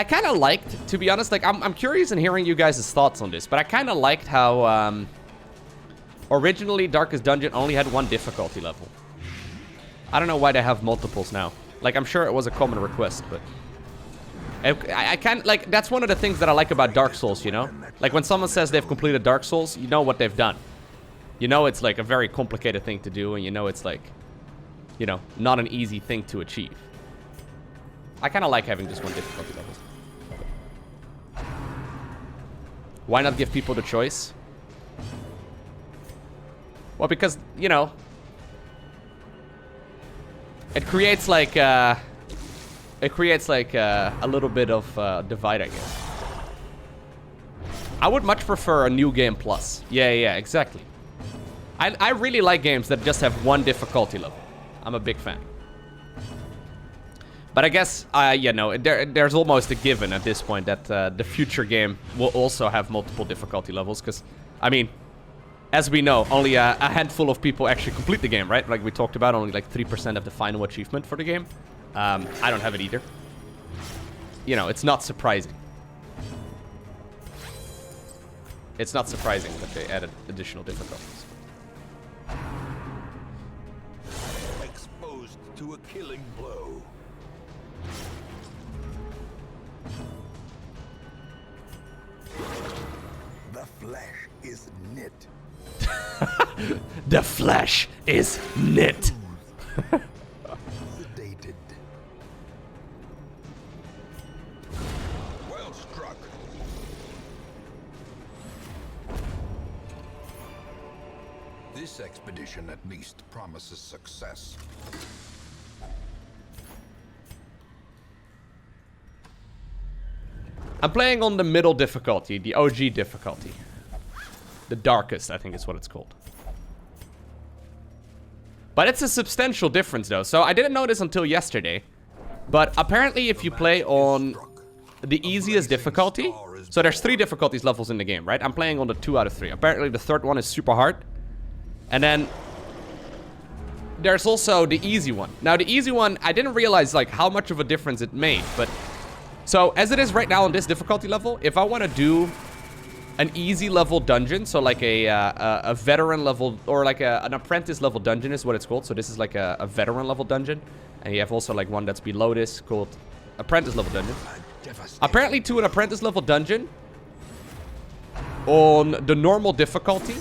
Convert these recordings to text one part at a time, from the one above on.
I kind of liked, to be honest, like, I'm curious in hearing you guys' thoughts on this, but I kind of liked how, originally Darkest Dungeon only had one difficulty level. I don't know why they have multiples now. Like, I'm sure it was a common request, but... I can't, like, that's one of the things that I like about Dark Souls, you know? Like, when someone says they've completed Dark Souls, you know what they've done. You know it's, like, a very complicated thing to do, and you know it's, like, you know, not an easy thing to achieve. I kind of like having just one difficulty level. Why not give people the choice? Well, because, you know, it creates like a little bit of divide, I guess. I would much prefer a new game plus. Yeah, exactly. I really like games that just have one difficulty level. I'm a big fan. But I guess, yeah, no, there's almost a given at this point that the future game will also have multiple difficulty levels. Because, I mean, as we know, only a handful of people actually complete the game, right? Like we talked about, only like 3% of the final achievement for the game. I don't have it either. You know, it's not surprising. It's not surprising that they added additional difficulties. Exposed to a killing blow. The flesh is knit. The flesh is knit. Sedated. Well struck. This expedition at least promises success. I'm playing on the middle difficulty, the OG difficulty. The darkest, I think is what it's called. But it's a substantial difference, though. So I didn't know this until yesterday. But apparently if you play on the easiest difficulty... So there's 3 difficulties levels in the game, right? I'm playing on the 2 out of 3. Apparently the third one is super hard. And then... there's also the easy one. Now the easy one, I didn't realize like how much of a difference it made. But... so as it is right now on this difficulty level, if I want to do... an easy level dungeon, so like a veteran level, or like an apprentice level dungeon is what it's called. So this is like a veteran level dungeon. And you have also like one that's below this called apprentice level dungeon. Apparently to an apprentice level dungeon, on the normal difficulty,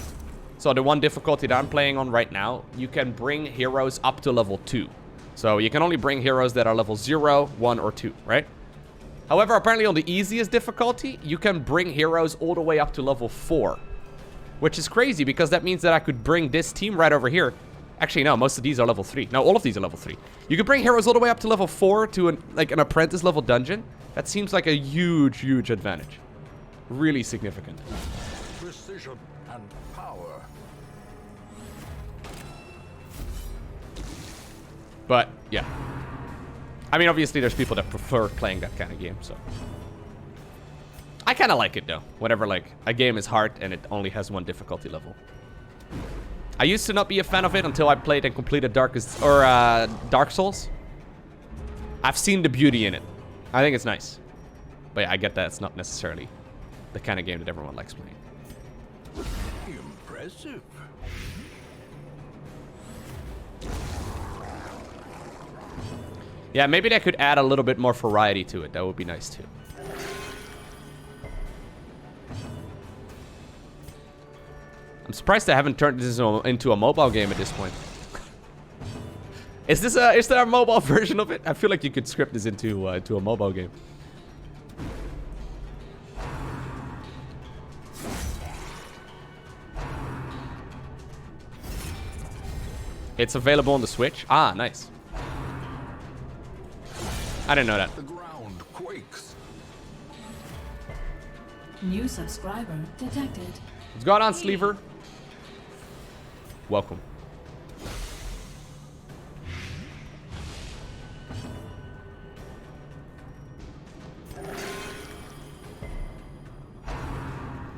so the one difficulty that I'm playing on right now, you can bring heroes up to level 2. So you can only bring heroes that are level 0, 1, or 2, right? However, apparently on the easiest difficulty, you can bring heroes all the way up to level 4. Which is crazy, because that means that I could bring this team right over here. Actually, no, most of these are level 3. No, all of these are level 3. You could bring heroes all the way up to level 4 to an apprentice level dungeon. That seems like a huge, huge advantage. Really significant. Precision and power. But, yeah. I mean, obviously, there's people that prefer playing that kind of game, so... I kind of like it, though. Whenever, like, a game is hard and it only has one difficulty level. I used to not be a fan of it until I played and completed Dark Souls. I've seen the beauty in it. I think it's nice. But yeah, I get that it's not necessarily the kind of game that everyone likes playing. Impressive. Yeah, maybe they could add a little bit more variety to it. That would be nice, too. I'm surprised they haven't turned this into a mobile game at this point. Is there a mobile version of it? I feel like you could script this into a mobile game. It's available on the Switch. Ah, nice. I didn't know that. The ground quakes. New subscriber detected. What's going on, Sleever? Welcome.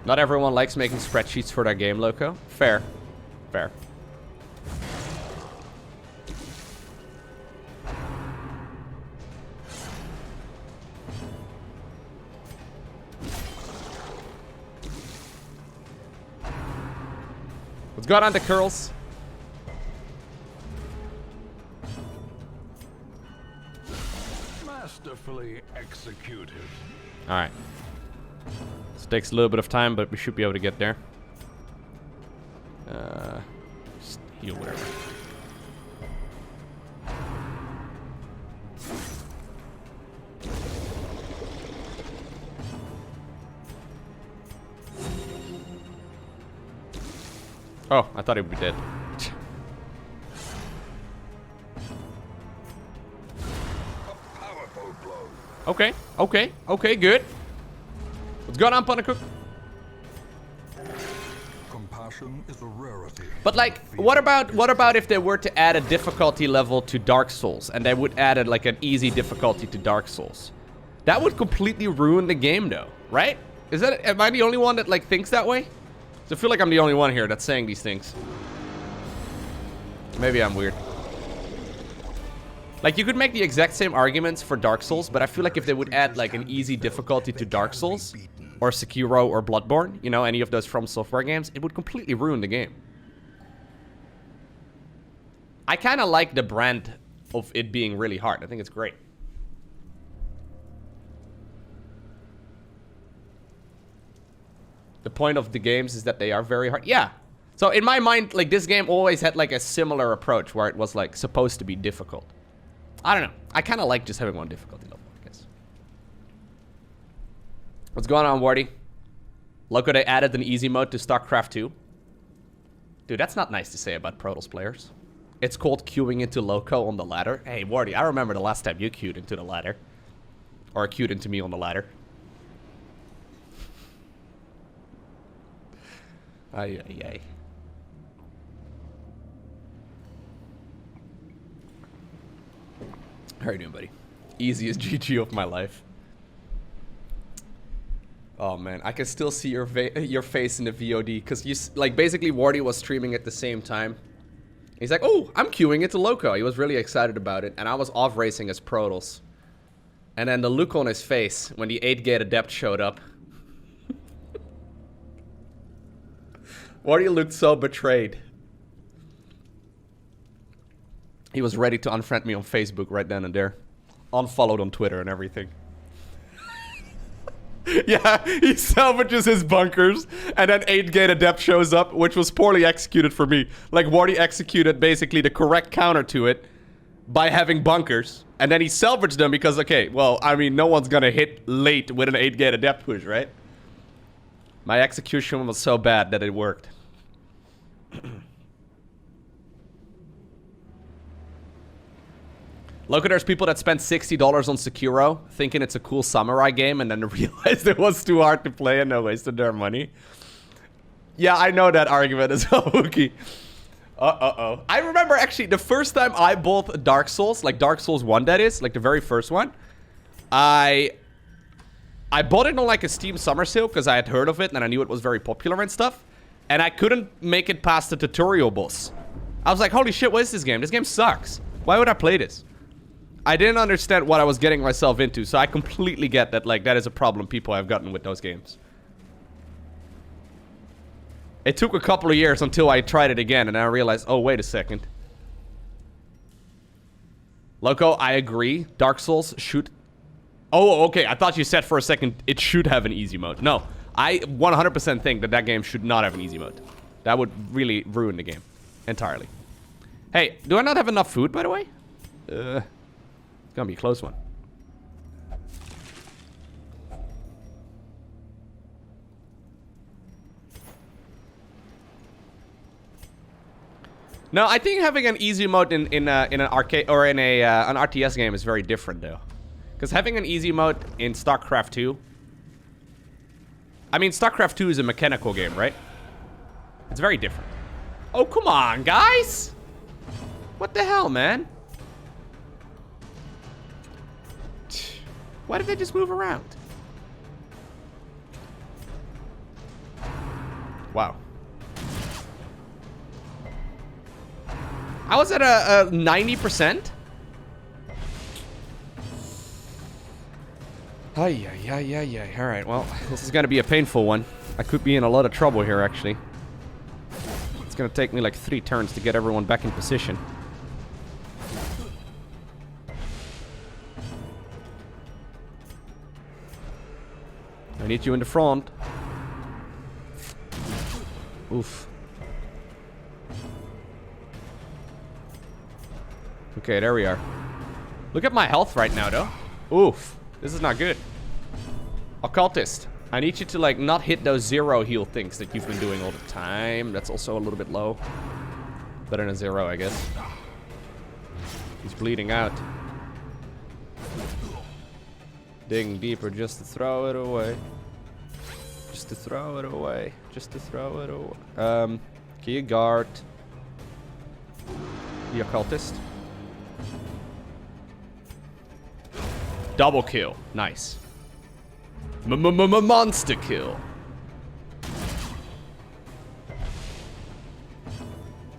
Not everyone likes making spreadsheets for their game, Lowko. Fair. Fair. Let's go on the curls. Masterfully executed. Alright. This takes a little bit of time, but we should be able to get there. Just heal whatever. Oh, I thought he would be dead. A powerful blow. Okay, okay, okay, good. What's going on, Panacook? Compassion is a rarity. But like, what about if they were to add a difficulty level to Dark Souls, and they would add like an easy difficulty to Dark Souls? That would completely ruin the game, though, right? Am I the only one that like thinks that way? So I feel like I'm the only one here that's saying these things. Maybe I'm weird. Like, you could make the exact same arguments for Dark Souls, but I feel like if they would add like an easy difficulty to Dark Souls, or Sekiro or Bloodborne, you know, any of those From Software games, it would completely ruin the game. I kind of like the brand of it being really hard. I think it's great. The point of the games is that they are very hard. Yeah. So in my mind, like, this game always had like a similar approach where it was like supposed to be difficult. I don't know. I kind of like just having one difficulty level, I guess. What's going on, Wardy? Lowko, they added an easy mode to StarCraft 2. Dude, that's not nice to say about Protoss players. It's called queuing into Lowko on the ladder. Hey, Wardy, I remember the last time you queued into the ladder. Or queued into me on the ladder. Ay, ay, ay. How are you doing, buddy? Easiest GG of my life. Oh man, I can still see your face in the VOD because you like basically Wardy was streaming at the same time. He's like, "Oh, I'm queuing into Lowko." He was really excited about it, and I was off racing as Protoss. And then the look on his face when the 8-gate adept showed up. Wardy looked so betrayed. He was ready to unfriend me on Facebook right then and there. Unfollowed on Twitter and everything. Yeah, he salvages his bunkers, and then 8-gate adept shows up, which was poorly executed for me. Like, Wardy executed basically the correct counter to it by having bunkers, and then he salvaged them because, okay, well, I mean, no one's gonna hit late with an 8-gate adept push, right? My execution was so bad that it worked. Look, there's people that spent $60 on Sekiro thinking it's a cool samurai game and then realized it was too hard to play and they wasted their money. Yeah, I know that argument as well, Wookie. Uh-oh. I remember actually the first time I bought Dark Souls, like Dark Souls 1 that is, like the very first one. I bought it on like a Steam summer sale because I had heard of it and I knew it was very popular and stuff. And I couldn't make it past the tutorial boss. I was like, holy shit, what is this game? This game sucks. Why would I play this? I didn't understand what I was getting myself into, so I completely get that, like, that is a problem people have gotten with those games. It took a couple of years until I tried it again, and I realized, oh, wait a second. Lowko, I agree. Dark Souls should... Oh, okay, I thought you said for a second it should have an easy mode. No, I 100% think that that game should not have an easy mode. That would really ruin the game. Entirely. Hey, do I not have enough food, by the way? It's gonna be a close one. No, I think having an easy mode in an arcade or in an RTS game is very different though, because having an easy mode in StarCraft 2. I mean, StarCraft 2 is a mechanical game, right? It's very different. Oh, come on, guys! What the hell, man? Why did they just move around? Wow. I was at a 90%. Yeah. Alright, well, this is gonna be a painful one. I could be in a lot of trouble here, actually. It's gonna take me like 3 turns to get everyone back in position. I need you in the front. Oof. Okay, there we are. Look at my health right now, though. Oof. This is not good. Occultist. I need you to, like, not hit those 0 heal things that you've been doing all the time. That's also a little bit low. Better than 0, I guess. He's bleeding out. Digging deeper just to throw it away. Just to throw it away. Just to throw it away. Can you guard the occultist? Double kill. Nice. Monster kill.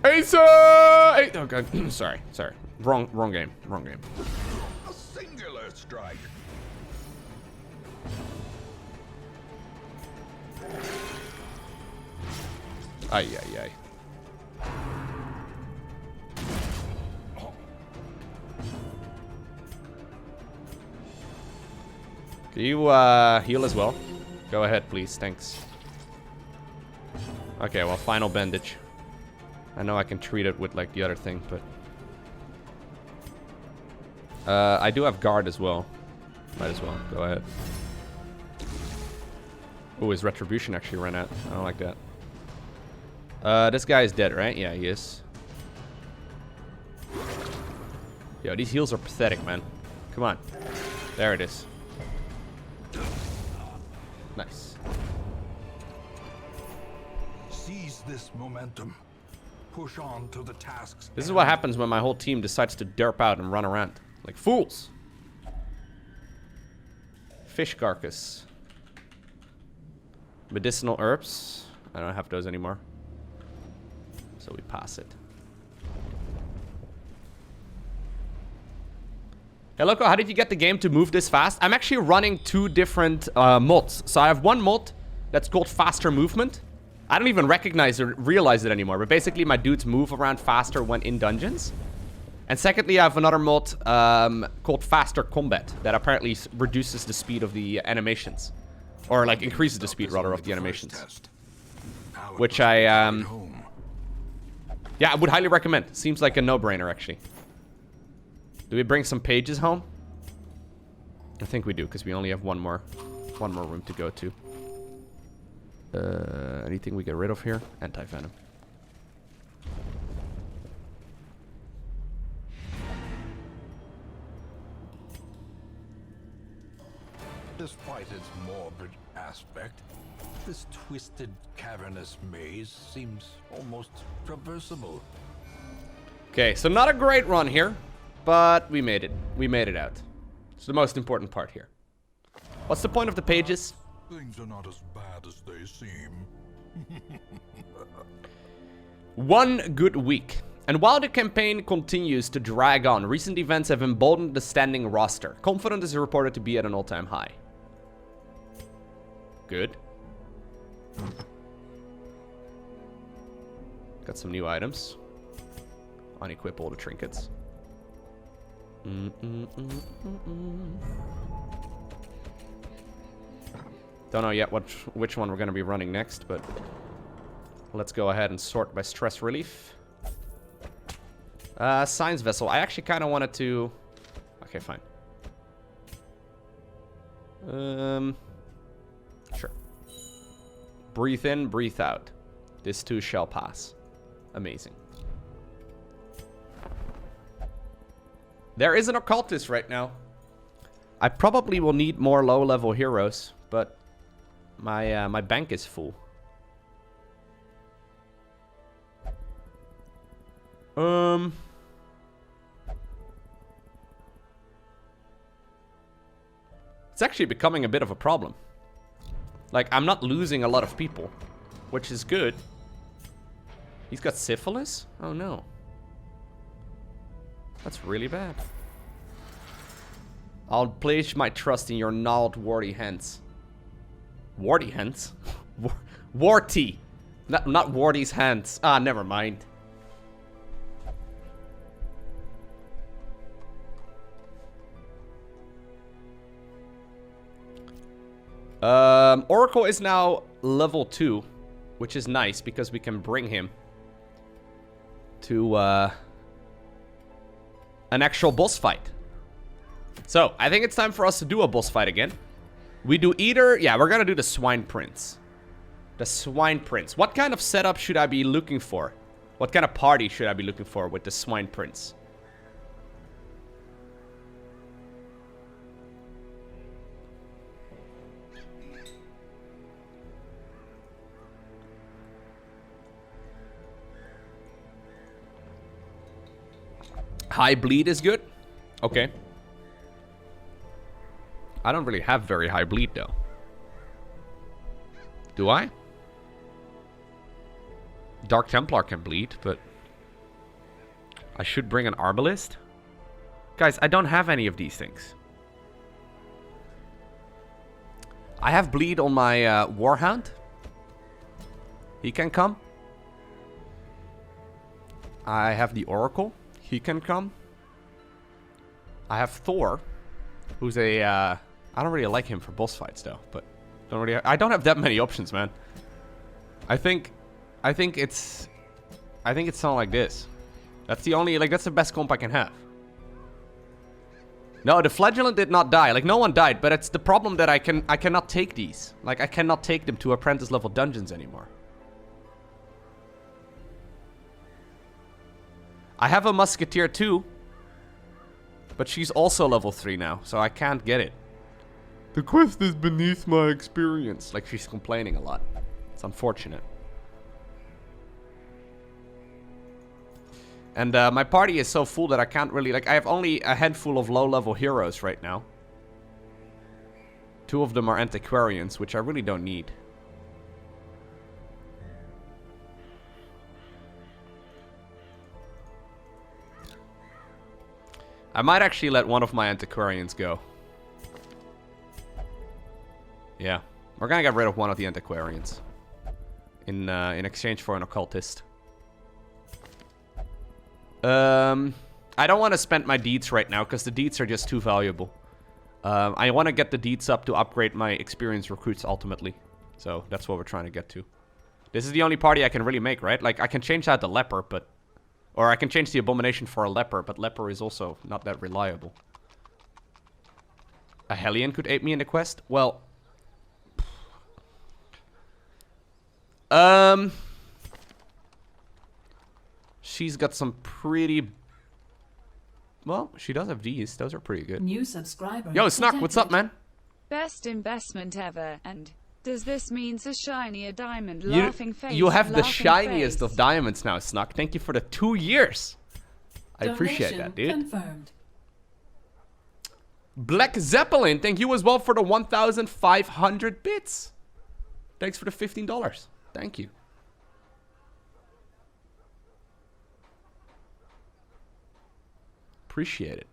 Asa! Oh god. Sorry. Wrong game. A singular strike. Ay. Can you heal as well? Go ahead, please. Thanks. Okay, well, final bandage. I know I can treat it with, like, the other thing, but... I do have guard as well. Might as well. Go ahead. Oh, his retribution actually ran out. I don't like that. This guy is dead, right? Yeah, he is. Yo, these heals are pathetic, man. Come on. There it is. Nice. Seize this momentum. Push on to the tasks. This is what happens when my whole team decides to derp out and run around. Like fools. Fish carcass. Medicinal herbs. I don't have those anymore. So we pass it. Hey, Lowko, how did you get the game to move this fast? I'm actually running 2 different mods. So I have one mod that's called faster movement. I don't even recognize or realize it anymore. But basically, my dudes move around faster when in dungeons. And secondly, I have another mod called faster combat that apparently reduces the speed of the animations. Or, like, increases the speed, rather, of the animations. Which I, yeah, I would highly recommend. Seems like a no-brainer, actually. Do we bring some pages home? I think we do, because we only have one more room to go to. Anything we get rid of here? Anti-venom. Despite its morbid aspect, this twisted, cavernous maze seems almost traversable. Okay, so not a great run here. But we made it. We made it out. It's the most important part here. What's the point of the pages? Things are not as bad as they seem. 1 good week. And while the campaign continues to drag on, recent events have emboldened the standing roster. Confidence is reported to be at an all-time high. Good. Got some new items. Unequip all the trinkets. Don't know yet which one we're going to be running next, but let's go ahead and sort by stress relief. Science vessel. I actually kind of wanted to... Okay, fine. Sure. Breathe in, breathe out. This too shall pass. Amazing. There is an occultist right now. I probably will need more low-level heroes, but my bank is full. It's actually becoming a bit of a problem. Like, I'm not losing a lot of people, which is good. He's got syphilis? Oh no. That's really bad. I'll place my trust in your gnarled warty hands. Warty hands? Warty. Not Wardy's hands. Ah, never mind. Oracle is now level 2, which is nice because we can bring him to an actual boss fight. So, I think it's time for us to do a boss fight again. We do either... Yeah, we're gonna do the Swine Prince. The Swine Prince. What kind of setup should I be looking for? What kind of party should I be looking for with the Swine Prince? High bleed is good. Okay. I don't really have very high bleed though. Do I? Dark Templar can bleed, but I should bring an Arbalist. Guys, I don't have any of these things. I have bleed on my Warhound. He can come. I have the Oracle. He can come. I have Thor, who's a... I don't really like him for boss fights though, but I don't have that many options, man. I think it's something like this. That's the only, like, that's the best comp I can have. No, the Flagellant did not die. Like, no one died, but it's the problem that I cannot take these. Like, I cannot take them to apprentice level dungeons anymore. I have a Musketeer too, but she's also level 3 now, so I can't get it. The quest is beneath my experience. Like, she's complaining a lot. It's unfortunate. And my party is so full that I can't really... Like, I have only a handful of low-level heroes right now. 2 of them are antiquarians, which I really don't need. I might actually let one of my antiquarians go. Yeah. We're gonna get rid of one of the antiquarians. In exchange for an occultist. I don't want to spend my deeds right now, because the deeds are just too valuable. I want to get the deeds up to upgrade my experienced recruits ultimately. So, that's what we're trying to get to. This is the only party I can really make, right? Like, I can change out the leper, but... Or I can change the abomination for a leper, but leper is also not that reliable. A Hellion could aid me in the quest? Well... She's got some pretty... Well, she does have these. Those are pretty good. New subscriber. Yo, Snuck, what's up, man? Best investment ever. And does this mean a shinier diamond? Laughing face. You have the shiniest face. of diamonds now, Snuck. Thank you for the 2 years. I appreciate that, dude. Confirmed. Black Zeppelin, thank you as well for the 1,500 bits. Thanks for the $15. Thank you. Appreciate it.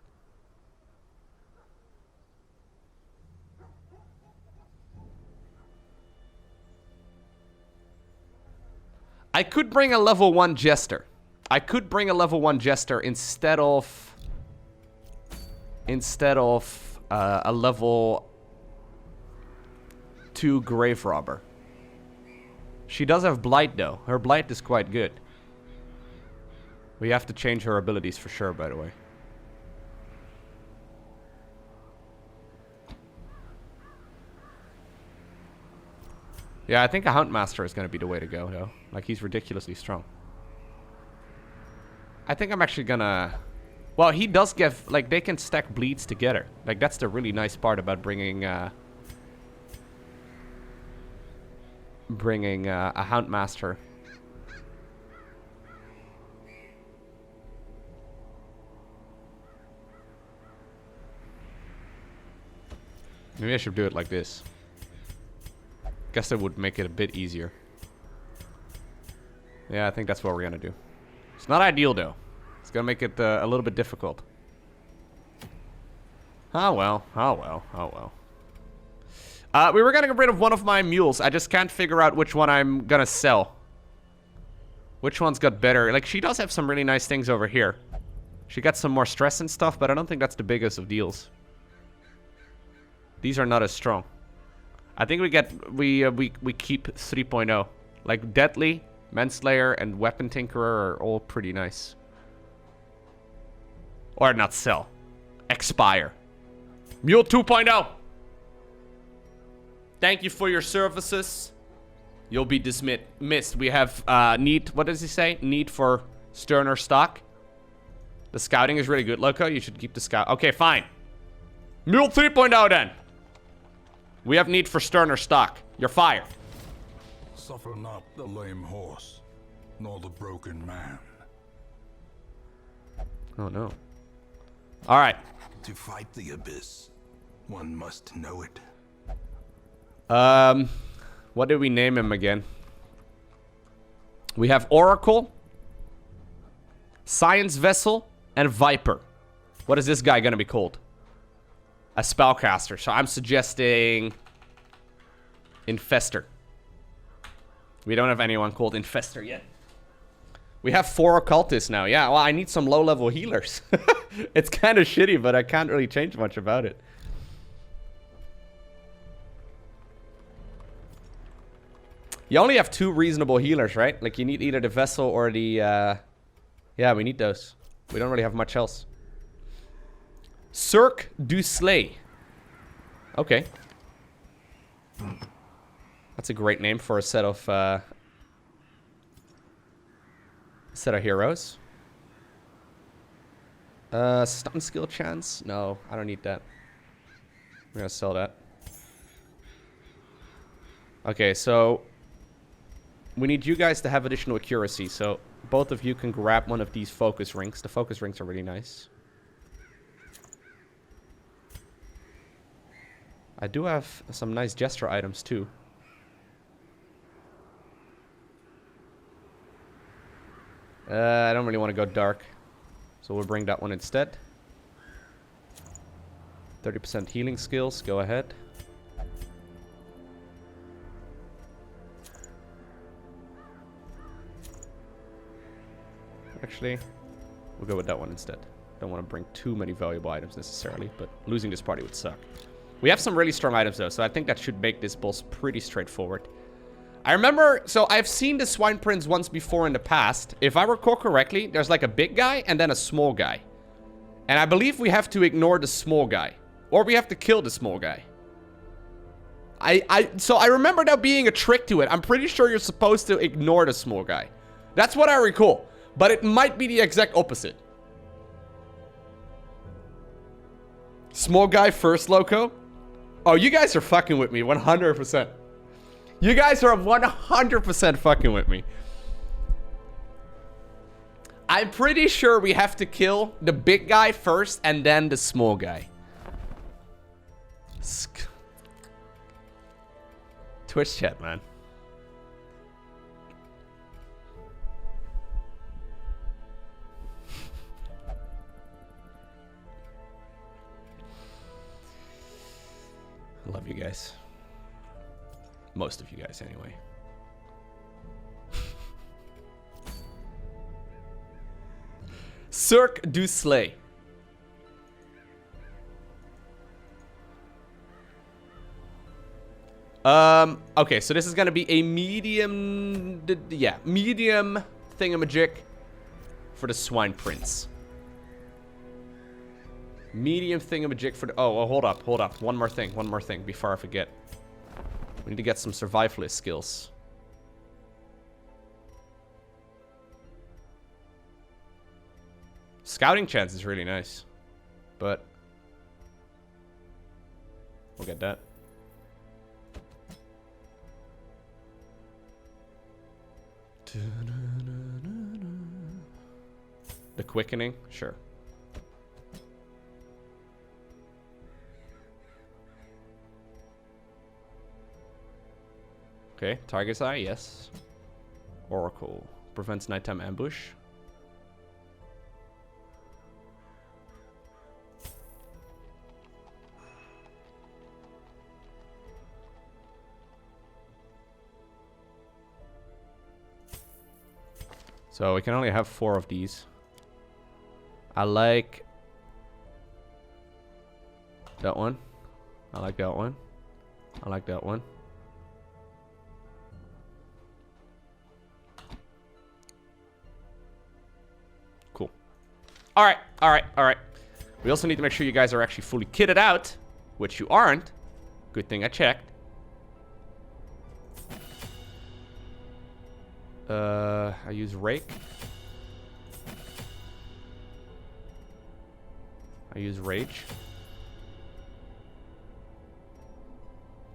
I could bring a level 1 Jester. I could bring a level 1 Jester instead of a level 2 Grave Robber. She does have Blight though. Her Blight is quite good. We have to change her abilities for sure, by the way. Yeah, I think a Huntmaster is going to be the way to go, though. Like, he's ridiculously strong. I think I'm actually gonna... Well, he does give... Like, they can stack bleeds together. Like, that's the really nice part about bringing a Huntmaster. Maybe I should do it like this. Guess that would make it a bit easier. Yeah, I think that's what we're gonna do. It's not ideal though. It's gonna make it a little bit difficult. Oh well, oh well, oh well. We were gonna get rid of one of my mules. I just can't figure out which one I'm gonna sell. Which one's got better? Like, she does have some really nice things over here. She got some more stress and stuff, but I don't think that's the biggest of deals. These are not as strong. I think we keep 3.0. Like, Deadly, Manslayer, and Weapon Tinkerer are all pretty nice. Or not sell. Expire. Mule 2.0. Thank you for your services. You'll be dismissed. We have need, what does he say? Need for sterner stock. The scouting is really good, Lowko. You should keep the scout. Okay, fine. Mule 3.0 then. We have need for sterner stock. You're fired. Suffer not the lame horse, nor the broken man. Oh no. Alright. To fight the abyss, one must know it. What did we name him again? We have Oracle, Science Vessel, and Viper. What is this guy gonna be called? A spellcaster. So I'm suggesting Infestor. We don't have anyone called Infestor yet. We have 4 occultists now. Yeah, well, I need some low-level healers. It's kind of shitty, but I can't really change much about it. You only have 2 reasonable healers, right? Like, you need either the vessel or the... Yeah, we need those. We don't really have much else. Cirque du Slay. Okay. That's a great name for a set of heroes. Stun skill chance? No, I don't need that. I'm gonna sell that. Okay, so we need you guys to have additional accuracy, so both of you can grab one of these focus rings. The focus rings are really nice. I do have some nice gesture items too. I don't really want to go dark, so we'll bring that one instead. 30% healing skills, go ahead. Actually, we'll go with that one instead. Don't want to bring too many valuable items necessarily, but losing this party would suck. We have some really strong items though, so I think that should make this boss pretty straightforward. I remember, so I've seen the Swine Prince once before in the past. If I recall correctly, there's like a big guy and then a small guy. And I believe we have to ignore the small guy. Or we have to kill the small guy. So I remember there being a trick to it. I'm pretty sure you're supposed to ignore the small guy. That's what I recall. But it might be the exact opposite. Small guy first, Lowko? Oh, you guys are fucking with me 100%. You guys are 100% fucking with me. I'm pretty sure we have to kill the big guy first and then the small guy. Twitch chat, man. I love you guys. Most of you guys, anyway. Cirque du Slay. Okay, so this is gonna be a medium... Yeah, medium thingamajig for the Swine Prince. Medium thingamajig for the... Oh, well, hold up. One more thing before I forget. We need to get some survivalist skills. Scouting chance is really nice. But we'll get that. The quickening? Sure. Okay, target's eye, yes. Oracle. Prevents nighttime ambush. So we can only have 4 of these. I like that one. I like that one. I like that one. Cool. Alright, alright, alright. We also need to make sure you guys are actually fully kitted out, which you aren't. Good thing I checked. I use rake. I use rage.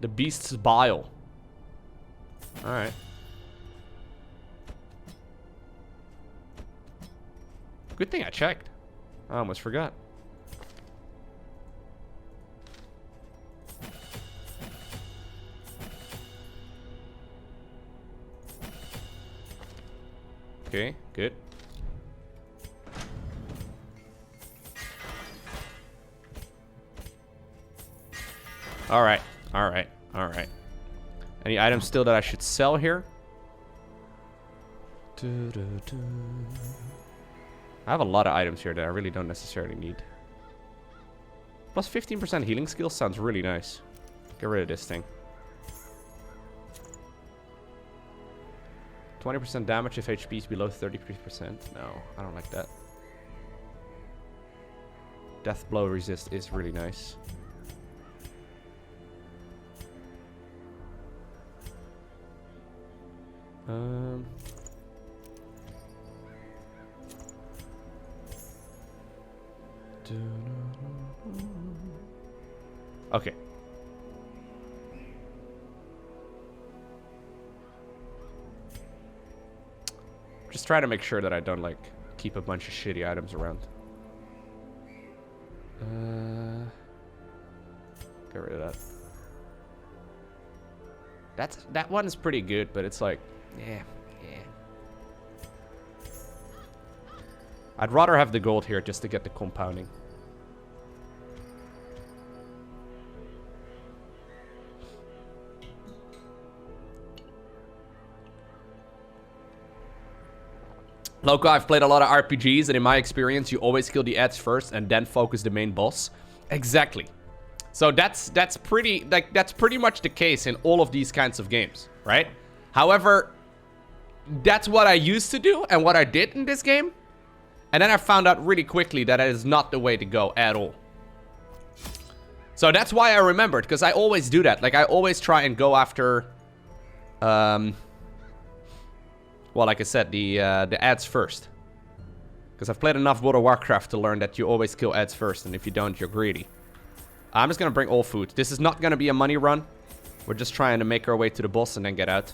The beast's bile. Alright. Good thing I checked. I almost forgot. Okay, good. Alright, alright, alright. Any items still that I should sell here? I have a lot of items here that I really don't necessarily need. Plus 15% healing skill sounds really nice. Get rid of this thing. 20% damage if HP is below 33%. No, I don't like that. Death blow resist is really nice. Okay. Just try to make sure that I don't, like, keep a bunch of shitty items around. Get rid of that. That one's pretty good, but it's like, yeah. I'd rather have the gold here just to get the compounding. Lowko, I've played a lot of RPGs, and in my experience, you always kill the ads first and then focus the main boss. Exactly. So that's pretty much the case in all of these kinds of games, right? However, that's what I used to do and what I did in this game. And then I found out really quickly that is not the way to go at all. So that's why I remembered, because I always do that. Like, I always try and go after, well, like I said, the ads first. Because I've played enough World of Warcraft to learn that you always kill ads first, and if you don't, you're greedy. I'm just going to bring all food. This is not going to be a money run. We're just trying to make our way to the boss and then get out.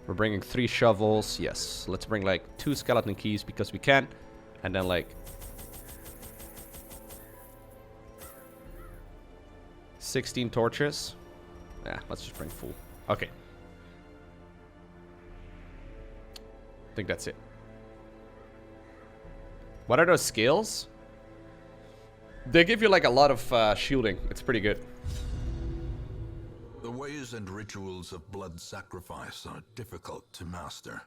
We're bringing 3 shovels. Yes, let's bring like 2 skeleton keys because we can. And then like 16 torches. Yeah, let's just bring full. Okay. I think that's it. What are those skills? They give you like a lot of shielding. It's pretty good. The ways and rituals of blood sacrifice are difficult to master.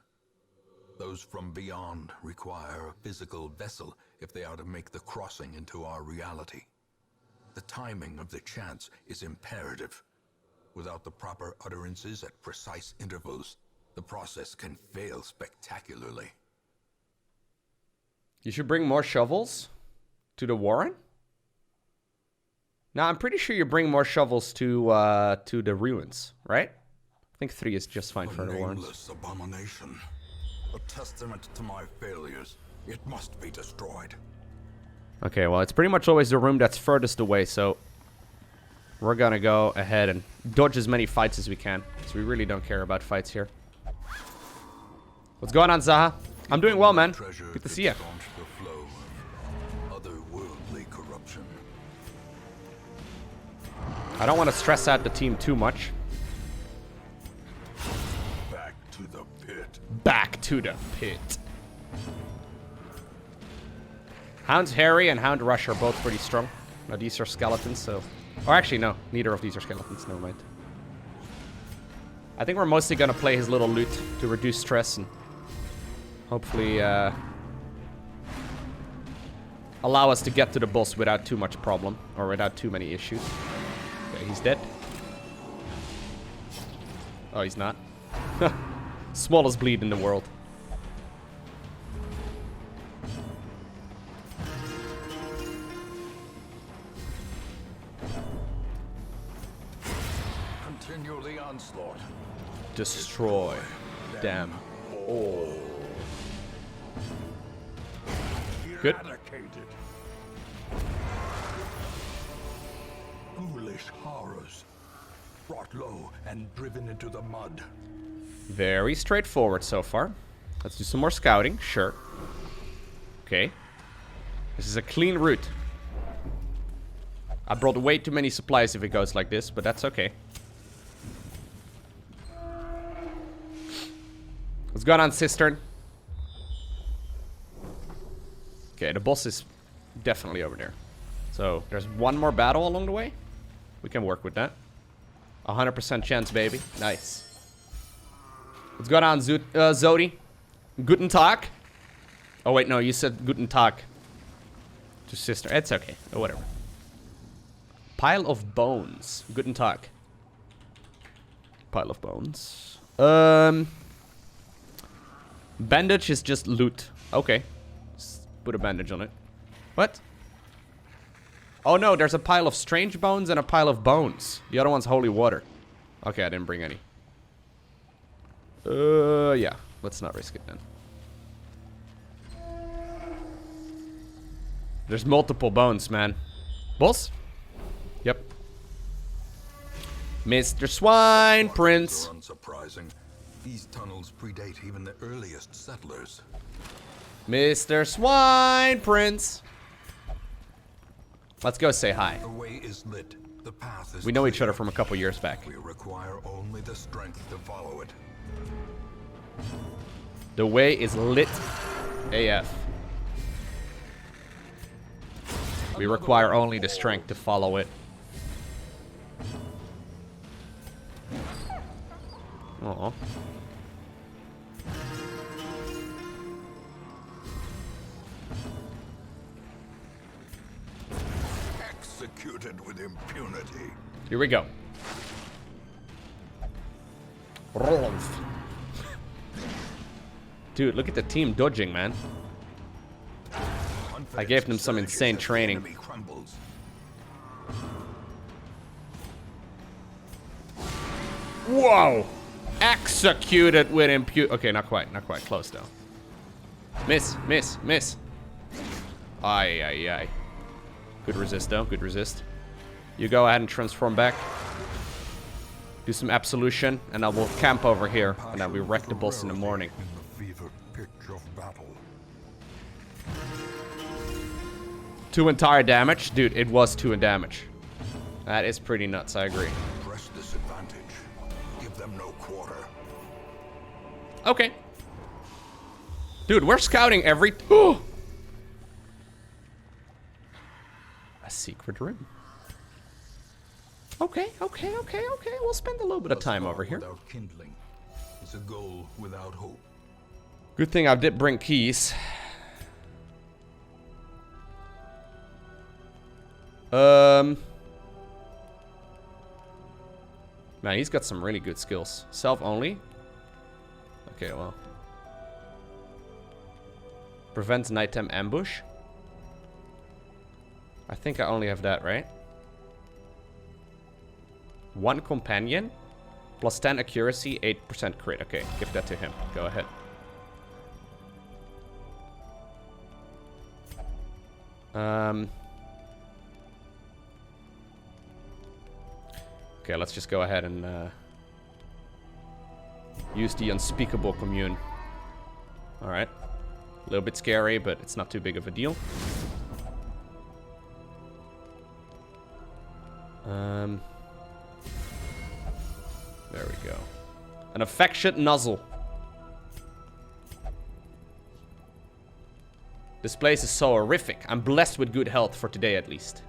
Those from beyond require a physical vessel if they are to make the crossing into our reality. The timing of the chants is imperative. Without the proper utterances at precise intervals, the process can fail spectacularly. You should bring more shovels to the Warren? Now, I'm pretty sure you bring more shovels to the ruins, right? I think 3 is just fine for the Warrens. Nameless abomination. A testament to my failures. It must be destroyed. Okay, well, it's pretty much always the room that's furthest away, so we're gonna go ahead and dodge as many fights as we can, because we really don't care about fights here. What's going on, Zaha? I'm doing well, man. Good to see you. I don't want to stress out the team too much. Back to the pit. Back to the pit. Hound's Harry and Hound Rush are both pretty strong. Now, these are skeletons, so Or actually, no. Neither of these are skeletons. Never mind. I think we're mostly gonna play his little loot to reduce stress and hopefully allow us to get to the boss without too much problem or without too many issues. Okay, he's dead. Oh, he's not. Smallest bleed in the world. Continue the onslaught. Destroy them all. Good. Eradicated. Ghoulish horrors. Brought low and driven into the mud. Very straightforward so far. Let's do some more scouting. Sure. Okay. This is a clean route. I brought way too many supplies if it goes like this, but that's okay. Let's go on Cistern. Okay, the boss is definitely over there. So, there's one more battle along the way. We can work with that. 100% chance, baby. Nice. Let's go down, Zodi. Guten Tag. Oh, wait, no, you said Guten Tag. To sister. It's okay. Oh, whatever. Pile of bones. Guten Tag. Pile of bones. Bandage is just loot. Okay. Just put a bandage on it. What? Oh no, there's a pile of strange bones and a pile of bones. The other one's holy water. Okay, I didn't bring any. Yeah. Let's not risk it then. There's multiple bones, man. Boss? Yep. Mr. Swine Prince. Unsurprising. These tunnels predate even the earliest settlers. Mr. Swine Prince. Let's go say hi. The way is lit. The path is We know each clear. other from a couple years back. We require only the strength to follow it. The way is lit AF. We require only the strength to follow it. Aww. Executed with impunity. Here we go. Rolf. Dude, look at the team dodging, man. I gave them some insane training. Enemy crumbles. Whoa! Executed with impute. Okay, not quite. Not quite. Close, though. Miss. Miss. Miss. Aye, aye, aye. Good resist, though. Good resist. You go ahead and transform back. Do some absolution, and I will camp over here, and then we wreck the boss in the morning. In the fever pitch of battle. 2 entire damage? Dude, it was 2 in damage. That is pretty nuts, I agree. Press this advantage. Give them no quarter. Okay. Dude, we're scouting every... Oh! A secret room. Okay, okay, okay, okay. We'll spend a little bit of time over here. Without kindling is a goal without hope. Good thing I did bring keys. Man, he's got some really good skills. Self-only. Okay, well. Prevents nighttime ambush. I think I only have that, right? 1 companion. Plus 10 accuracy, 8% crit. Okay, give that to him. Go ahead. Okay, let's just go ahead and use the unspeakable commune. Alright. A little bit scary, but it's not too big of a deal. There we go. An affectionate nuzzle. This place is so horrific. I'm blessed with good health for today at least.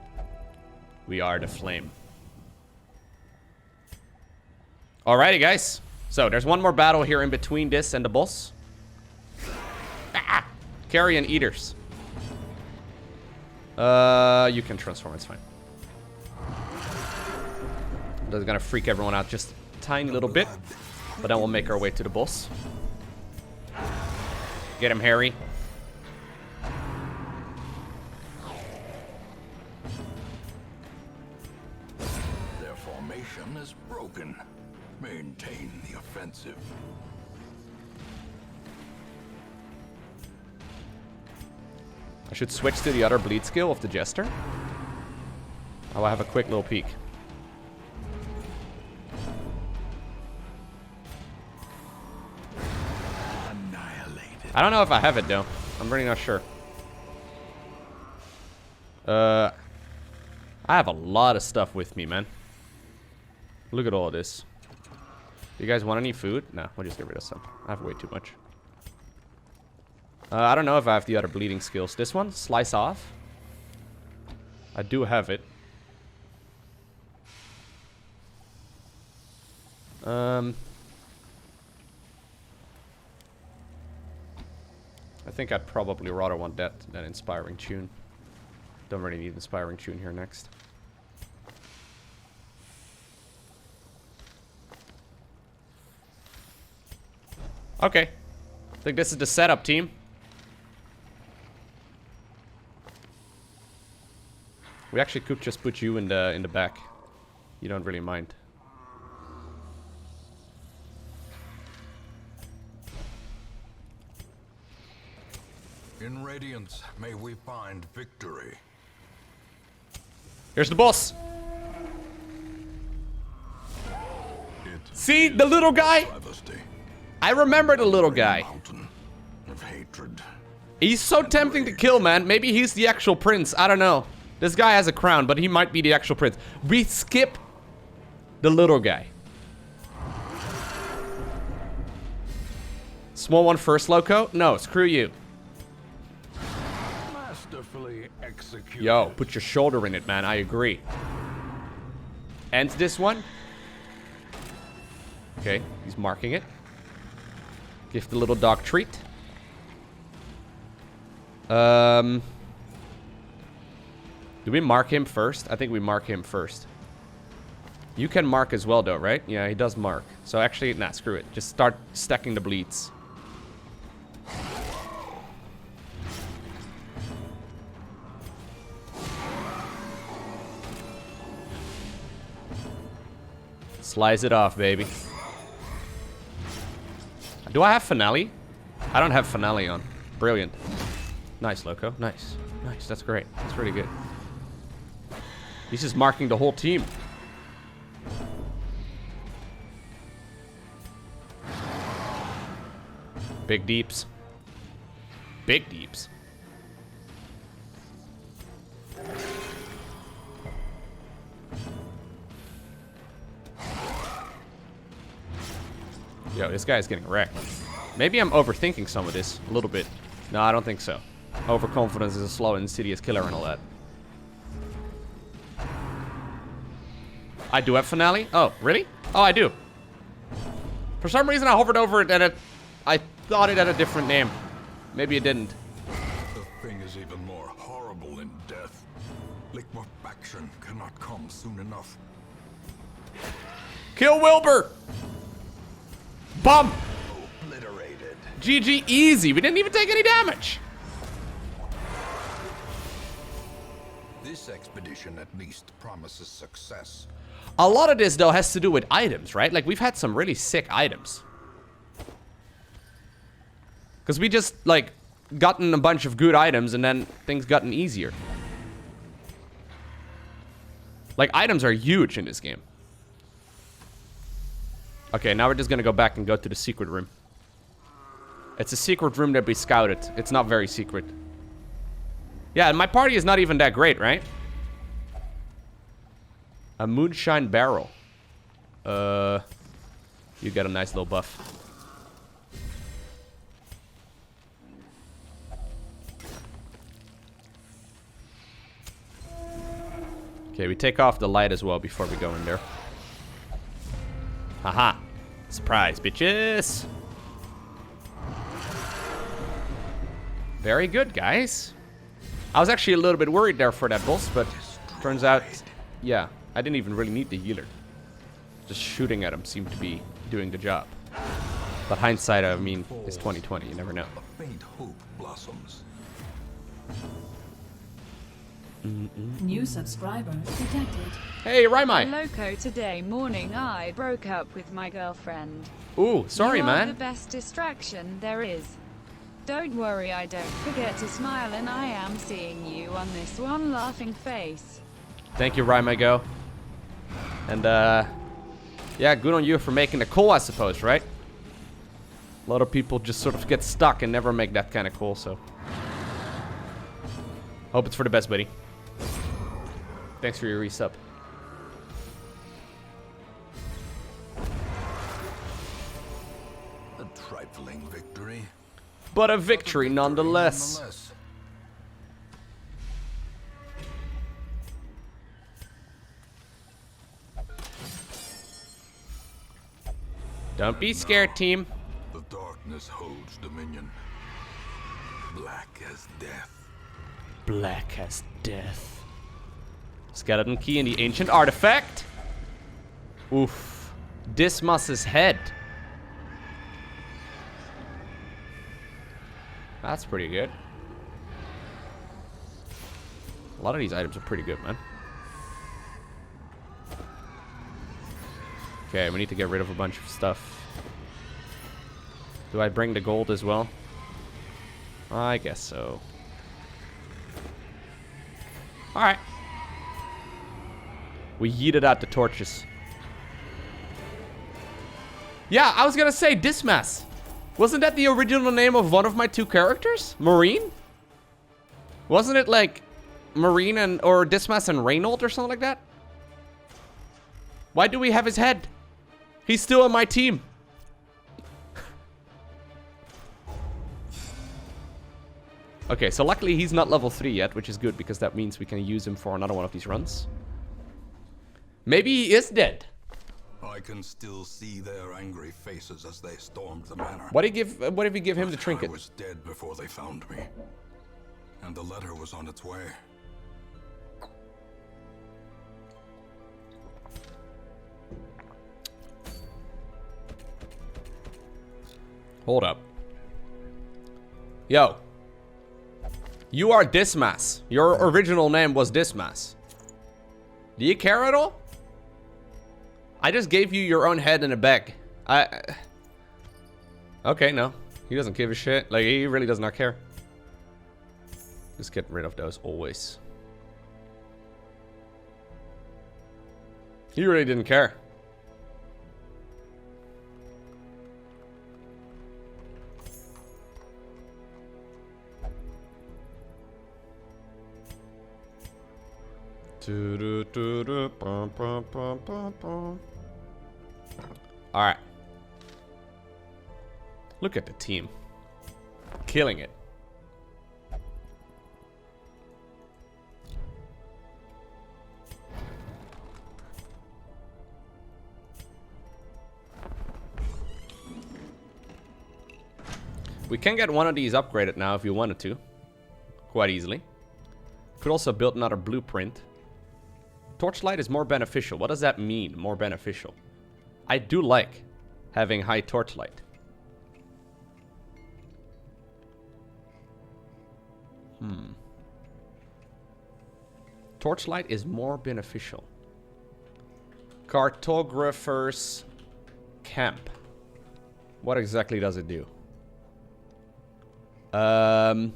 We are the flame. Alrighty, guys. So, there's one more battle here in between this and the boss. Ah! Carrion eaters. You can transform, it's fine. That's gonna freak everyone out just a tiny little bit. But then we'll make our way to the boss. Get him, Harry. Their formation is broken. Maintain the offensive. I should switch to the other bleed skill of the Jester. I'll have a quick little peek. Annihilated. I don't know if I have it though. I'm really not sure. I have a lot of stuff with me, man. Look at all this. You guys want any food? No, we'll just get rid of some. I have way too much. I don't know if I have the other bleeding skills. This one, slice off. I do have it. I think I'd probably rather want that than Inspiring Tune. Don't really need Inspiring Tune here next. Okay. I think this is the setup, team. We actually could just put you in the back. You don't really mind. In Radiance, may we find victory. Here's the boss. See the little guy? Travesty. I remember the little guy. Mountain of hatred. He's so tempting to kill, man. Maybe he's the actual prince. I don't know. This guy has a crown, but he might be the actual prince. We skip the little guy. Small one first, Lowko? No, screw you. Masterfully executed. Yo, put your shoulder in it, man. I agree. Ends this one. Okay, he's marking it. Give the little dog treat. Do we mark him first? I think we mark him first. You can mark as well, though, right? Yeah, he does mark. So actually, nah, screw it. Just start stacking the bleeds. Slice it off, baby. Do I have finale? I don't have finale on. Brilliant. Nice, Lowko. Nice. Nice. That's great. That's really good. He's just marking the whole team. Big deeps. Big deeps. Yo, this guy's getting wrecked. Maybe I'm overthinking some of this a little bit. No, I don't think so. Overconfidence is a slow and insidious killer and all that. I do have finale? Oh, really? Oh, I do. For some reason, I hovered over it and I thought it had a different name. Maybe it didn't. The thing is even more horrible in death. Liquefaction cannot come soon enough. Kill Wilbur! Bum! Obliterated. GG easy. We didn't even take any damage. This expedition at least promises success. A lot of this, though, has to do with items, right? Like, we've had some really sick items. Because we just, like, gotten a bunch of good items and then things gotten easier. Like, items are huge in this game. Okay, now we're just gonna go back and go to the secret room. It's a secret room that we scouted. It's not very secret. Yeah, and my party is not even that great, right? A moonshine barrel. You got a nice little buff. Okay, we take off the light as well before we go in there. Haha. Surprise, bitches. Very good, guys. I was actually a little bit worried there for that boss, but turns out, yeah, I didn't even really need the healer. Just shooting at him seemed to be doing the job. But hindsight, I mean, is 2020. You never know. A faint hope blossoms. New subscriber detected. Hey, Raimai. Lowko, today morning I broke up with my girlfriend. Ooh, sorry, You are man. the best distraction there is. Don't worry, I don't forget to smile, and I am seeing you on this one laughing face. Thank you, Raimai Go. And, yeah, good on you for making the call, I suppose, right? A lot of people just sort of get stuck and never make that kind of call, so. Hope it's for the best, buddy. Thanks for your resub. A trifling victory. But a victory nonetheless. Don't be scared, team. The darkness holds dominion. Black as death. Black as death. Skeleton key and the ancient artifact. Oof. Dismas's head. That's pretty good. A lot of these items are pretty good, man. Okay, we need to get rid of a bunch of stuff. Do I bring the gold as well? I guess so. Alright. We yeeted out the torches. Yeah, I was gonna say Dismas. Wasn't that the original name of one of my two characters? Marine? Wasn't it like Marine and or Dismas and Reynold or something like that? Why do we have his head? He's still on my team. Okay, so luckily he's not level 3 yet, which is good because that means we can use him for another one of these runs. Maybe he is dead. I can still see their angry faces as they stormed the manor. What if we give him the trinket? I was dead before they found me. And the letter was on its way. Hold up. Yo. You are Dismas. Your original name was Dismas. Do you care at all? I just gave you your own head in a bag. Okay, no. He doesn't give a shit. Like, he really does not care. Just get rid of those always. He really didn't care. Alright. Look at the team. Killing it. We can get one of these upgraded now if you wanted to. Quite easily. Could also build another blueprint. Torchlight is more beneficial. What does that mean, more beneficial? I do like having high torchlight. Torchlight is more beneficial. Cartographer's camp. What exactly does it do? All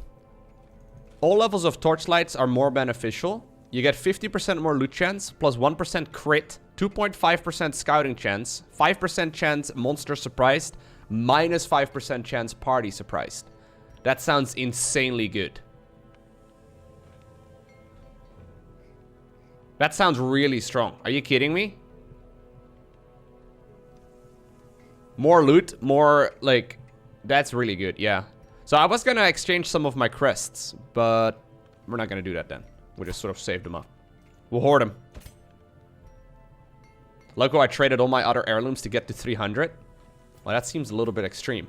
levels of torchlights are more beneficial. You get 50% more loot chance, plus 1% crit, 2.5% scouting chance, 5% chance monster surprised, minus 5% chance party surprised. That sounds insanely good. That sounds really strong. Are you kidding me? More loot, more, like, that's really good, yeah. So I was gonna exchange some of my crests, but we're not gonna do that then. We'll just sort of save them up. We'll hoard them. Lowko, I traded all my other heirlooms to get to 300. Well, that seems a little bit extreme.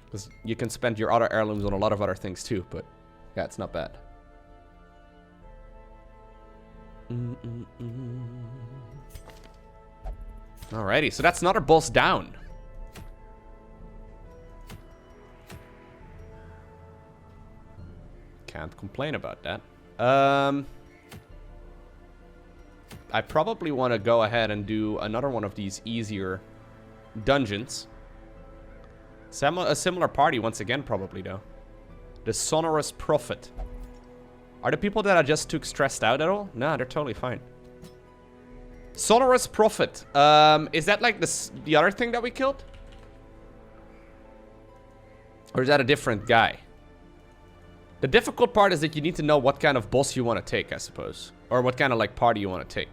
Because you can spend your other heirlooms on a lot of other things too, but yeah, it's not bad. Alrighty, so that's another boss down. Can't complain about that. I probably want to go ahead and do another one of these easier dungeons. A similar party once again, probably, though. The Sonorous Prophet. Are the people that I just took stressed out at all? Nah, they're totally fine. Sonorous Prophet. Is that like the other thing that we killed? Or is that a different guy? The difficult part is that you need to know what kind of boss you want to take, I suppose. Or what kind of like party you want to take.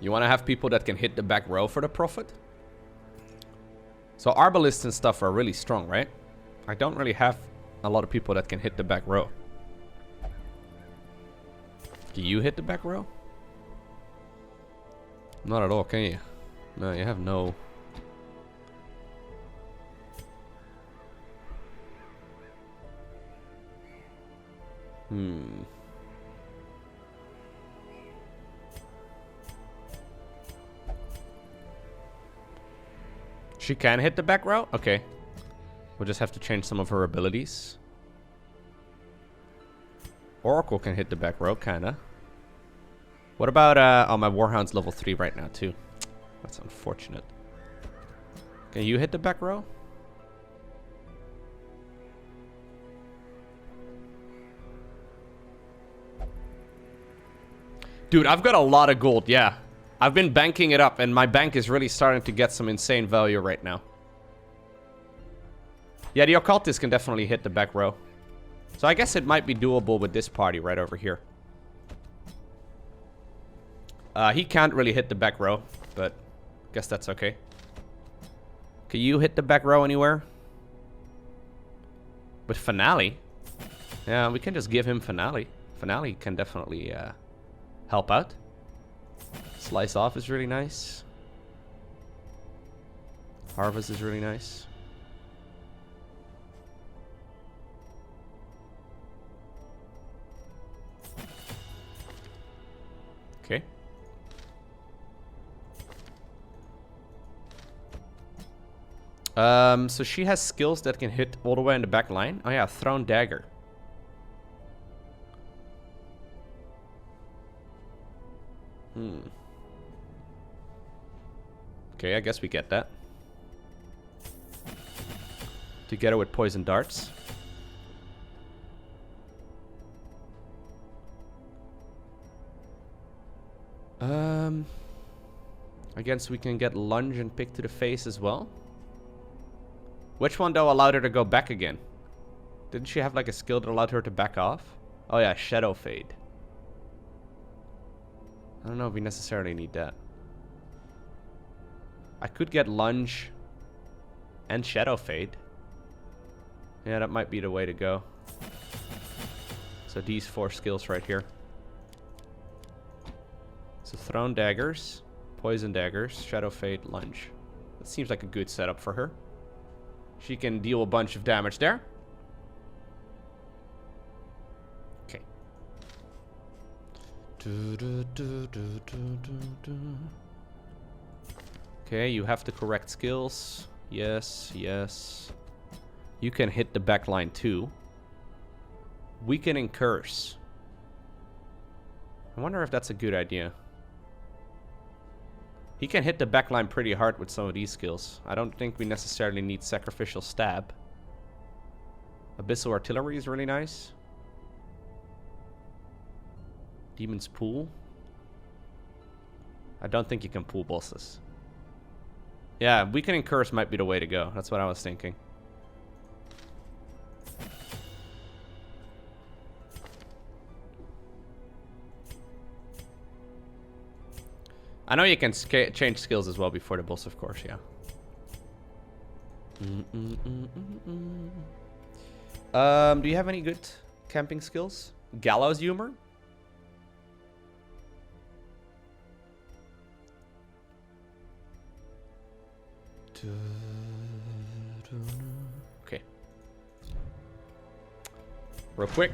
You want to have people that can hit the back row for the Prophet? So Arbalists and stuff are really strong, right? I don't really have a lot of people that can hit the back row. Can you hit the back row? Not at all, can you? No, you have no... She can hit the back row? Okay. We'll just have to change some of her abilities. Oracle can hit the back row, kinda. What about, oh, my Warhound's level 3 right now, too. That's unfortunate. Can you hit the back row? Dude, I've got a lot of gold, yeah. I've been banking it up, and my bank is really starting to get some insane value right now. Yeah, the Occultist can definitely hit the back row. So I guess it might be doable with this party right over here. He can't really hit the back row, but I guess that's okay. Can you hit the back row anywhere? With Finale? Yeah, we can just give him Finale. Finale can definitely help out. Slice Off is really nice. Harvest is really nice. Okay. So she has skills that can hit all the way in the back line. Oh yeah, Thrown Dagger. Okay, I guess we get that. Together with Poison Darts. I guess we can get Lunge and Pick to the face as well. Which one, though, allowed her to go back again? Didn't she have, like, a skill that allowed her to back off? Oh, yeah, Shadow Fade. I don't know if we necessarily need that. I could get Lunge and Shadow Fade. Yeah, that might be the way to go. So these 4 skills right here. So Thrown Daggers, Poison Daggers, Shadow Fade, Lunge. That seems like a good setup for her. She can deal a bunch of damage there. Okay. Okay, you have the correct skills. Yes, yes. You can hit the back line too. Weakening Curse. I wonder if that's a good idea. He can hit the backline pretty hard with some of these skills. I don't think we necessarily need Sacrificial Stab. Abyssal Artillery is really nice. Demon's Pool. I don't think you can pool bosses. Yeah, Weakening Curse might be the way to go. That's what I was thinking. I know you can change skills as well before the boss, of course, yeah. Do you have any good camping skills? Gallows humor? Okay. Real quick.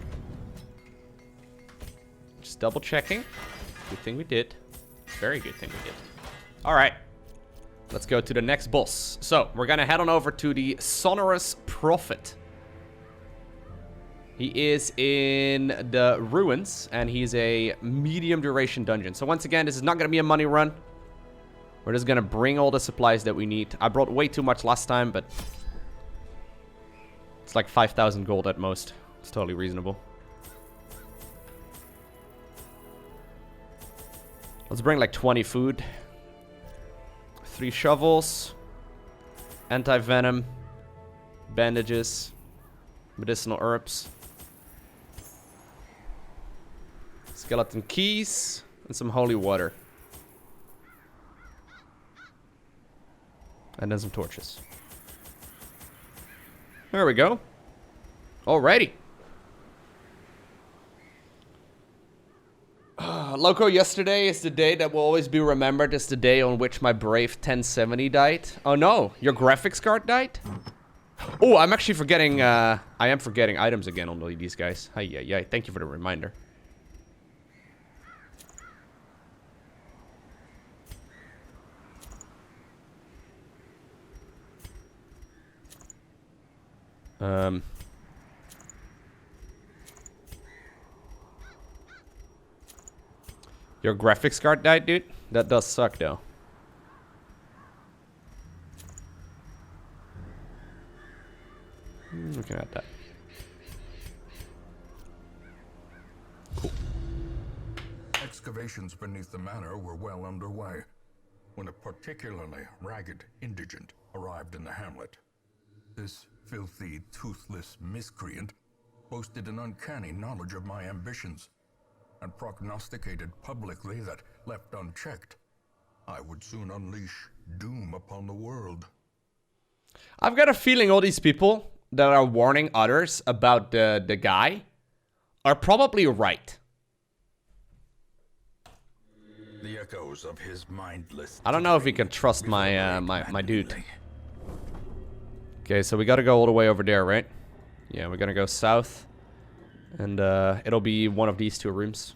Just double checking. Good thing we did. Very good thing we did. Alright. Let's go to the next boss. So, we're gonna head on over to the Sonorous Prophet. He is in the ruins, and he's a medium duration dungeon. So once again, this is not gonna be a money run. We're just gonna bring all the supplies that we need. I brought way too much last time, but it's like 5,000 gold at most. It's totally reasonable. Let's bring like 20 food. 3 shovels. Anti-venom. Bandages. Medicinal herbs. Skeleton keys. And some holy water. And then some torches. There we go. Alrighty. Lowko, yesterday is the day that will always be remembered as the day on which my brave 1070 died. Oh no, your graphics card died? Oh, I'm actually forgetting, I am forgetting items again on these guys. Hi, thank you for the reminder. Your graphics card died, dude? That does suck, though. We can add that. Cool. Excavations beneath the manor were well underway when a particularly ragged indigent arrived in the hamlet. This filthy, toothless miscreant boasted an uncanny knowledge of my ambitions and prognosticated publicly that, left unchecked, I would soon unleash doom upon the world. I've got a feeling all these people that are warning others about the guy are probably right. The echoes of his mindless... I don't know if we can trust my my dude. Okay, so we gotta go all the way over there, right? Yeah, we're gonna go south. And it'll be one of these 2 rooms.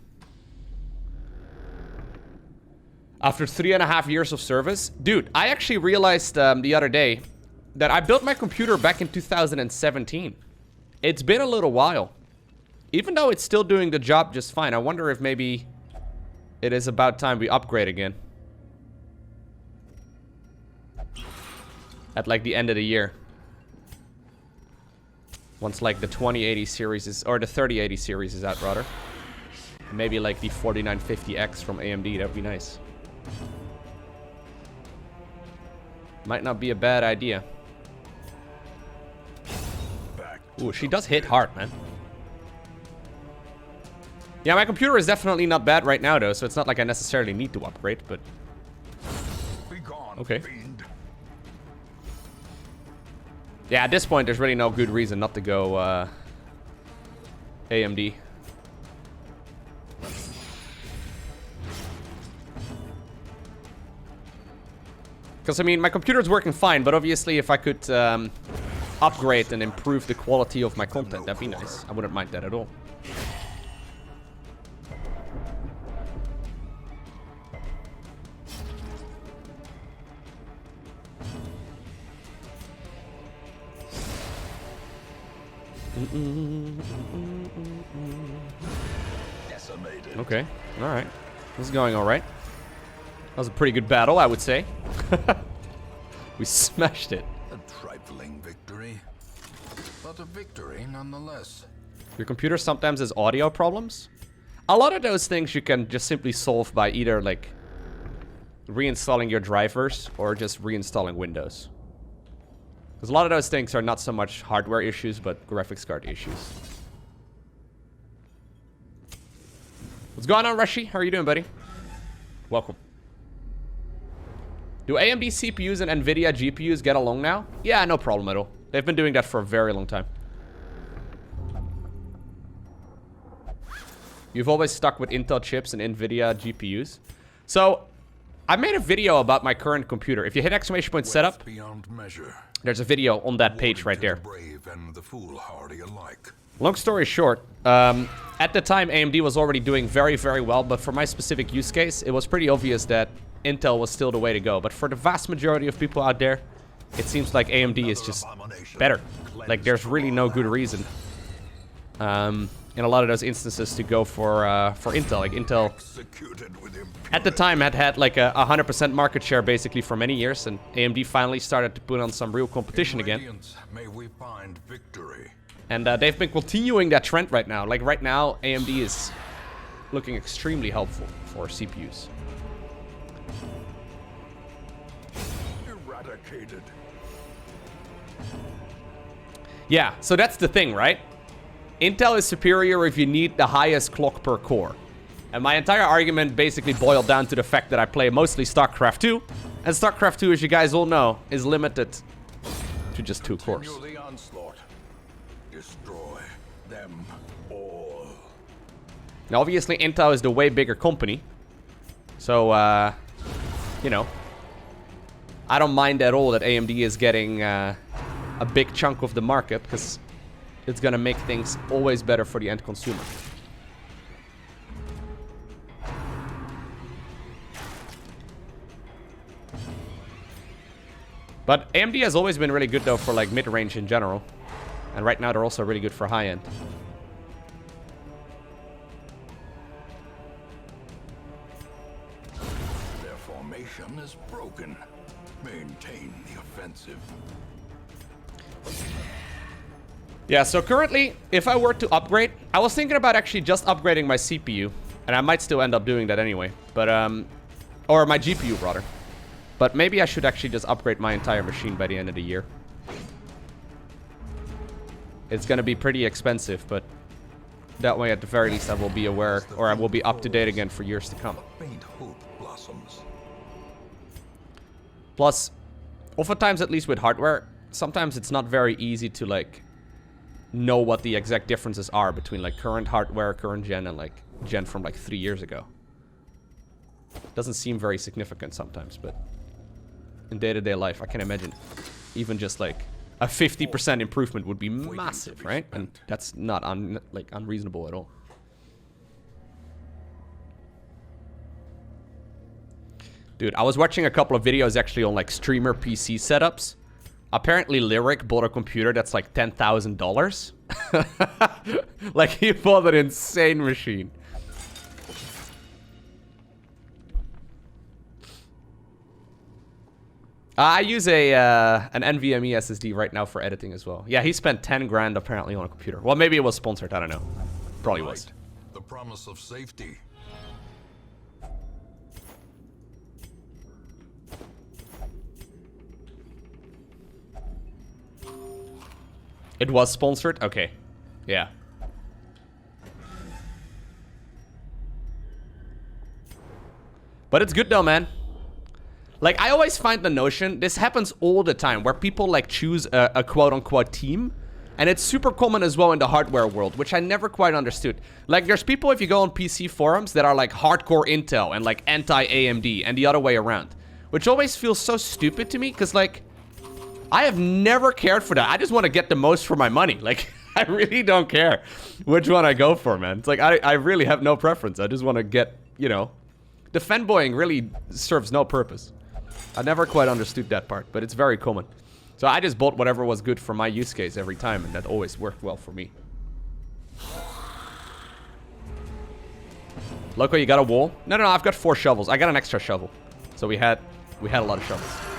After 3.5 years of service. Dude, I actually realized the other day that I built my computer back in 2017. It's been a little while. Even though it's still doing the job just fine, I wonder if maybe it is about time we upgrade again. At like the end of the year. Once like the 2080 series is, or the 3080 series is out, rather. Maybe like the 4950X from AMD, that would be nice. Might not be a bad idea. Ooh, she does hit hard, man. Yeah, my computer is definitely not bad right now, though, so it's not like I necessarily need to upgrade, but... Okay. Yeah, at this point, there's really no good reason not to go AMD. Because, I mean, my computer's working fine, but obviously if I could upgrade and improve the quality of my content, that'd be nice. I wouldn't mind that at all. Okay, alright. This is going alright. That was a pretty good battle, I would say. We smashed it. A trifling victory, but a victory nonetheless. Your computer sometimes has audio problems. A lot of those things you can just simply solve by either, like, reinstalling your drivers or just reinstalling Windows. Because a lot of those things are not so much hardware issues, but graphics card issues. What's going on, Rushy? How are you doing, buddy? Welcome. Do AMD CPUs and NVIDIA GPUs get along now? Yeah, no problem at all. They've been doing that for a very long time. You've always stuck with Intel chips and NVIDIA GPUs. So, I made a video about my current computer. If you hit exclamation point setup, there's a video on that page right there. Long story short, at the time AMD was already doing very, very well, but for my specific use case, it was pretty obvious that Intel was still the way to go. But for the vast majority of people out there, it seems like AMD is just better. Like, there's really no good reason in a lot of those instances to go for Intel. Like, Intel at the time had like a 100% market share basically for many years, and AMD finally started to put on some real competition again. And they've been continuing that trend right now. Like, right now, AMD is looking extremely helpful for CPUs. Eradicated. Yeah, so that's the thing, right? Intel is superior if you need the highest clock per core. And my entire argument basically boiled down to the fact that I play mostly StarCraft 2. And StarCraft 2, as you guys all know, is limited to just 2 cores. Destroy them all. Now, obviously, Intel is the way bigger company. So, you know, I don't mind at all that AMD is getting a big chunk of the market, because it's going to make things always better for the end consumer. But AMD has always been really good, though, for, like, mid-range in general. And right now, they're also really good for high-end. Their formation is broken. Maintain the offensive. Yeah, so currently, if I were to upgrade, I was thinking about actually just upgrading my CPU. And I might still end up doing that anyway. But, or my GPU, rather. But maybe I should actually just upgrade my entire machine by the end of the year. It's gonna be pretty expensive, but that way at the very least I will be aware, or I will be up to date again for years to come. Plus, oftentimes, at least with hardware, sometimes it's not very easy to, like, know what the exact differences are between, like, current hardware, current gen, and, like, gen from, like, 3 years ago. Doesn't seem very significant sometimes, but in day-to-day life, I can imagine even just, like, a 50% improvement would be massive, right? And that's not unreasonable at all. Dude, I was watching a couple of videos actually on, like, streamer PC setups. Apparently Lyric bought a computer that's like $10,000. Like, he bought an insane machine. I use an NVMe SSD right now for editing as well. Yeah, he spent 10 grand apparently on a computer. Well, maybe it was sponsored, I don't know. Probably was. The promise of safety. It was sponsored? Okay. Yeah. But it's good though, man. Like, I always find the notion, this happens all the time, where people, like, choose a quote-unquote team. And it's super common as well in the hardware world, which I never quite understood. Like, there's people, if you go on PC forums, that are, like, hardcore Intel and, like, anti-AMD, and the other way around. Which always feels so stupid to me, because, like, I have never cared for that. I just want to get the most for my money. Like, I really don't care which one I go for, man. It's like, I really have no preference. I just want to get, you know... The fanboying really serves no purpose. I never quite understood that part, but it's very common. So I just bought whatever was good for my use case every time, and that always worked well for me. Lowko, you got a wall? No, I've got 4 shovels. I got an extra shovel. So we had a lot of shovels.